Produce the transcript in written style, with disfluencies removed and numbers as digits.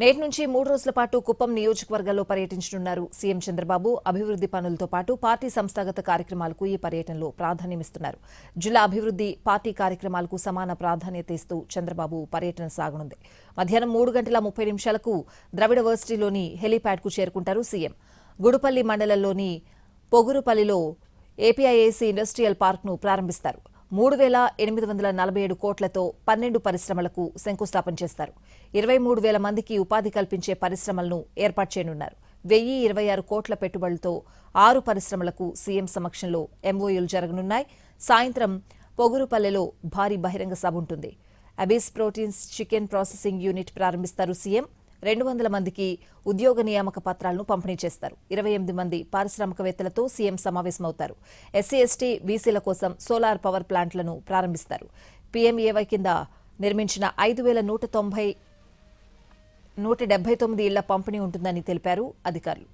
నేటి నుంచి 3 రోజుల పాటు కుప్పం నియోజకవర్గంలో పర్యటించనున్నారు సీఎం చంద్రబాబు. అభివృద్ధి పనులతో పాటు పార్టీ సంస్థాగత కార్యక్రమాలకు ఈ పర్యటనలో ప్రాధాన్యమిస్తున్నారు. జిల్లా అభివృద్ధి, పార్టీ కార్యక్రమాలకు సమాన ప్రాధాన్యత ఇస్తూ చంద్రబాబు పర్యటన సాగనుంది. మధ్యాహ్నం 3:30 ద్రవిడ వర్సిటీలోని హెలీప్యాడ్కు చేరుకుంటారు సీఎం. గుడుపల్లి మండలంలోని పొగురుపల్లిలో ఏపీఐఏసీ ఇండస్ట్రియల్ పార్క్ను ప్రారంభిస్తారు. 3,847 కోట్లతో 12 పరిశ్రమలకు శంకుస్థాపన చేస్తారు. 23,000 మందికి ఉపాధి కల్పించే పరిశ్రమలను ఏర్పాటు చేయనున్నారు. 1,026 కోట్ల పెట్టుబడులతో 6 పరిశ్రమలకు సీఎం సమక్షంలో ఎంఓయూలు జరగనున్నాయి. సాయంత్రం పొగురుపల్లెలో భారీ బహిరంగ సభ ఉంటుంది. అబీస్ ప్రోటీన్స్ చికెన్ ప్రాసెసింగ్ యూనిట్ ప్రారంభిస్తారు సీఎం. 200 మందికి ఉద్యోగ నియామక పత్రాలను పంపిణీ చేస్తారు. 28 మంది పారిశ్రామికవేత్తలతో సీఎం సమావేశమవుతారు. ఎస్సీ, ఎస్టీ, బీసీల కోసం సోలార్ పవర్ ప్లాంట్లను ప్రారంభిస్తారు. పీఎంఏవై కింద నిర్మించిన 5,179 ఇళ్ల పంపిణీ ఉంటుందని తెలిపారు అధికారులు.